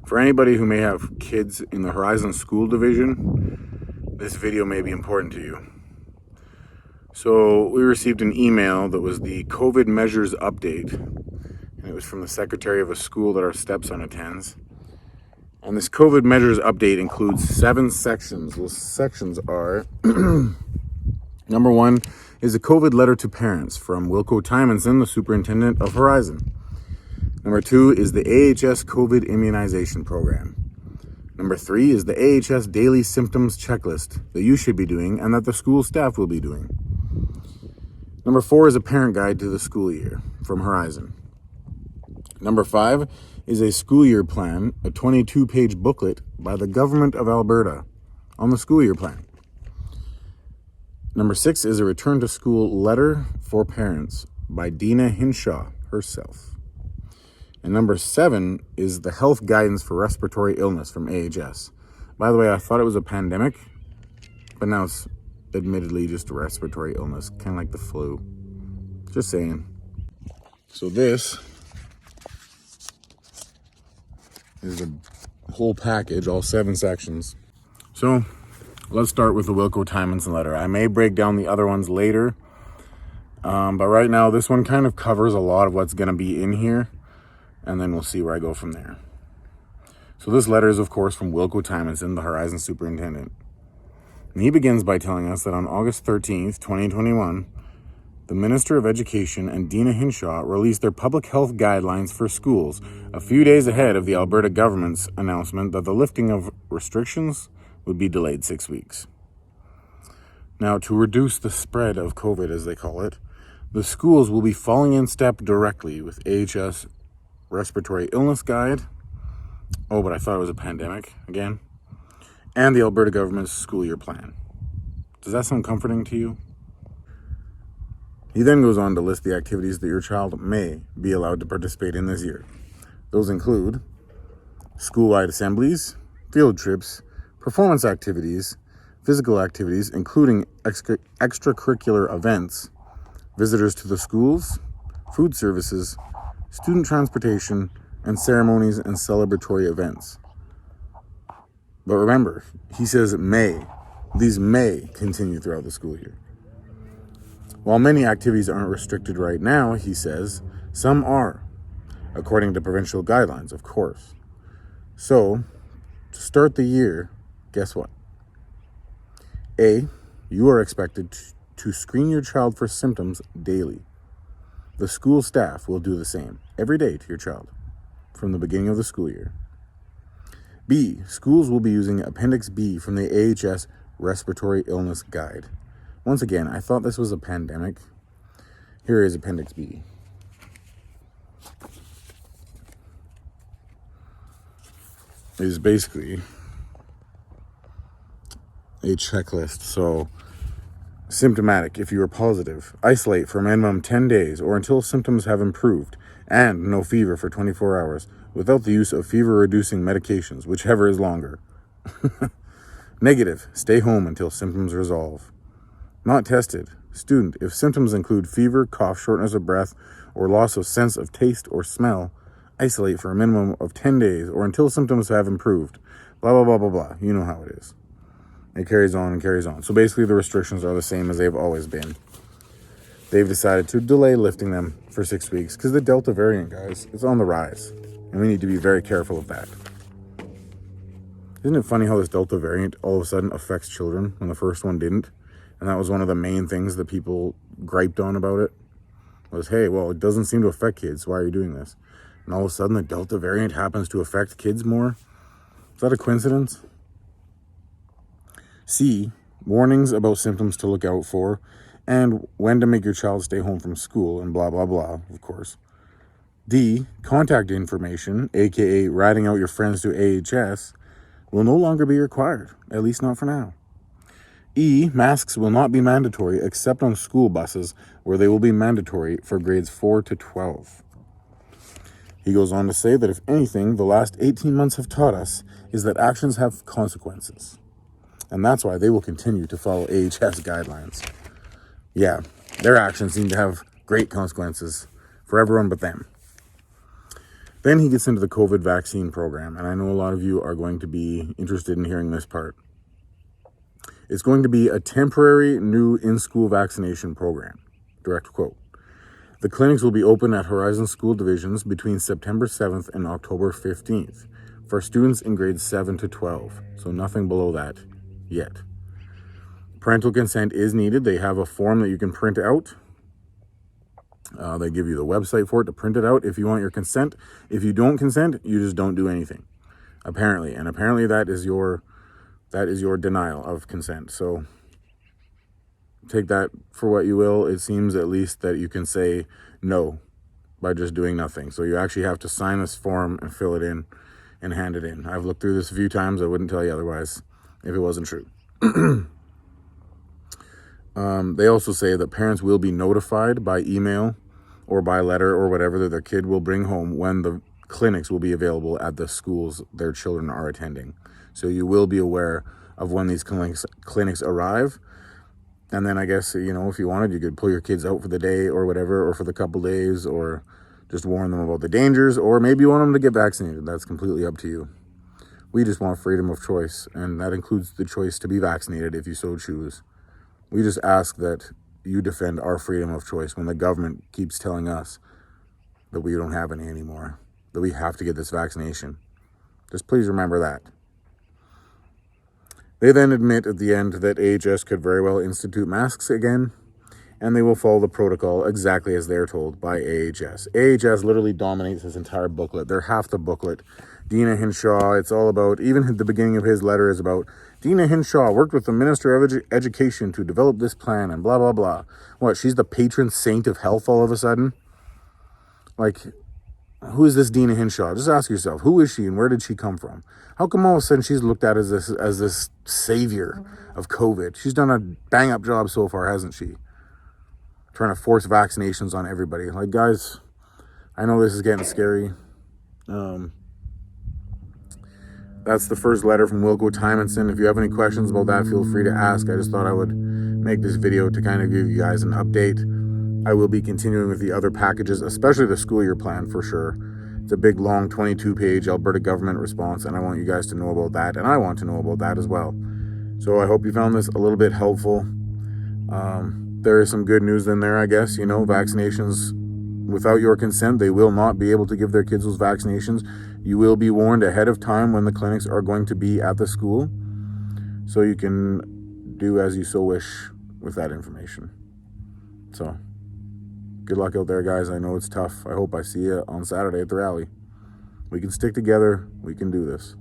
For anybody who may have kids in the Horizon School Division, this video may be important to you. So we received an email that was the COVID measures update, and it was from the secretary of a school that our stepson attends. And this COVID measures update includes 7 sections. Those sections are number 1 is a COVID letter to parents from Wilco Tymons, the superintendent of Horizon. Number 2 is the AHS COVID immunization program. Number 3 is the AHS daily symptoms checklist that you should be doing and that the school staff will be doing. Number 4 is a parent guide to the school year from Horizon. Number 5 is a school year plan, a 22-page booklet by the government of Alberta on the school year plan. Number 6 is a return to school letter for parents by Dina Hinshaw herself. And number 7 is the health guidance for respiratory illness from AHS. By the way, I thought it was a pandemic, but now it's admittedly just a respiratory illness, kind of like the flu. Just saying. So this is the whole package, all 7 sections. So let's start with the Wilco Tymons letter. I may break down the other ones later, but right now this one kind of covers a lot of what's going to be in here, and then we'll see where I go from there. So this letter is, of course, from Wilco Tymons, the Horizon superintendent. And he begins by telling us that on August 13th, 2021, the Minister of Education and Dina Hinshaw released their public health guidelines for schools a few days ahead of the Alberta government's announcement that the lifting of restrictions would be delayed 6 weeks. Now, to reduce the spread of COVID, as they call it, the schools will be falling in step directly with AHS respiratory illness guide. Oh, but I thought it was a pandemic again. And the Alberta government's school year plan. Does that sound comforting to you? He then goes on to list the activities that your child may be allowed to participate in this year. Those include school-wide assemblies, field trips, performance activities, physical activities, including extracurricular events, visitors to the schools, food services, student transportation, and ceremonies and celebratory events. But remember, he says may. These may continue throughout the school year. While many activities aren't restricted right now, he says, some are, according to provincial guidelines, of course. So, to start the year, guess what? A, you are expected to screen your child for symptoms daily. The school staff will do the same every day to your child from the beginning of the school year. B, schools will be using Appendix B from the AHS Respiratory Illness Guide. Once again, I thought this was a pandemic. Here is Appendix B. It is basically a checklist. So, symptomatic, if you are positive, isolate for a minimum 10 days or until symptoms have improved, and no fever for 24 hours without the use of fever-reducing medications, whichever is longer. Negative, stay home until symptoms resolve. Not tested, student, if symptoms include fever, cough, shortness of breath, or loss of sense of taste or smell, isolate for a minimum of 10 days or until symptoms have improved. Blah, blah, blah, blah, blah. You know how it is. It carries on and carries on. So basically the restrictions are the same as they've always been. They've decided to delay lifting them for 6 weeks because the Delta variant, guys, is on the rise. And we need to be very careful of that. Isn't it funny how this Delta variant all of a sudden affects children when the first one didn't? And that was one of the main things that people griped on about it. Was, hey, well, it doesn't seem to affect kids. Why are you doing this? And all of a sudden the Delta variant happens to affect kids more? Is that a coincidence? C, warnings about symptoms to look out for and when to make your child stay home from school and blah, blah, blah, of course. D, contact information, aka ratting out your friends to AHS, will no longer be required, at least not for now. E, masks will not be mandatory except on school buses where they will be mandatory for grades 4 to 12. He goes on to say that if anything, the last 18 months have taught us is that actions have consequences. And that's why they will continue to follow AHS guidelines. Yeah, their actions seem to have great consequences for everyone but them. Then he gets into the COVID vaccine program, and I know a lot of you are going to be interested in hearing this part. It's going to be a temporary new in-school vaccination program. Direct quote. The clinics will be open at Horizon School Divisions between September 7th and October 15th for students in grades 7 to 12, so nothing below that yet. Parental consent is needed. They have a form that you can print out. They give you the website for it to print it out if you want your consent. If you don't consent, you just don't do anything, apparently. And apparently that is your denial of consent. So take that for what you will. It seems at least that you can say no by just doing nothing. So you actually have to sign this form and fill it in and hand it in. I've looked through this a few times. I wouldn't tell you otherwise if it wasn't true. They also say that parents will be notified by email or by letter or whatever that their kid will bring home when the clinics will be available at the schools their children are attending. So you will be aware of when these clinics arrive. And then I guess, if you wanted, you could pull your kids out for the day or whatever, or for the couple days, or just warn them about the dangers, or maybe you want them to get vaccinated. That's completely up to you. We just want freedom of choice, and that includes the choice to be vaccinated if you so choose. We just ask that you defend our freedom of choice when the government keeps telling us that we don't have any anymore, that we have to get this vaccination. Just please remember that. They then admit at the end that AHS could very well institute masks again, and they will follow the protocol exactly as they're told by AHS. AHS literally dominates this entire booklet. They're half the booklet. Dina Hinshaw, it's all about, even the beginning of his letter is about, Dina Hinshaw worked with the Minister of Education to develop this plan and blah, blah, blah. What, she's the patron saint of health all of a sudden? Like, who is this Dina Hinshaw? Just ask yourself, who is she and where did she come from? How come all of a sudden she's looked at as this savior of COVID? She's done a bang-up job so far, hasn't she? Trying to force vaccinations on everybody. Like, guys, I know this is getting scary. That's the first letter from Wilco Tymons. If you have any questions about that, feel free to ask. I just thought I would make this video to kind of give you guys an update. I will be continuing with the other packages, especially the school year plan for sure. It's a big, long 22-page Alberta government response, and I want you guys to know about that, and I want to know about that as well. So I hope you found this a little bit helpful. There is some good news in there, I guess. Vaccinations, without your consent, they will not be able to give their kids those vaccinations. You will be warned ahead of time when the clinics are going to be at the school, so you can do as you so wish with that information. So, good luck out there, guys. I know it's tough. I hope I see you on Saturday at the rally. We can stick together. We can do this.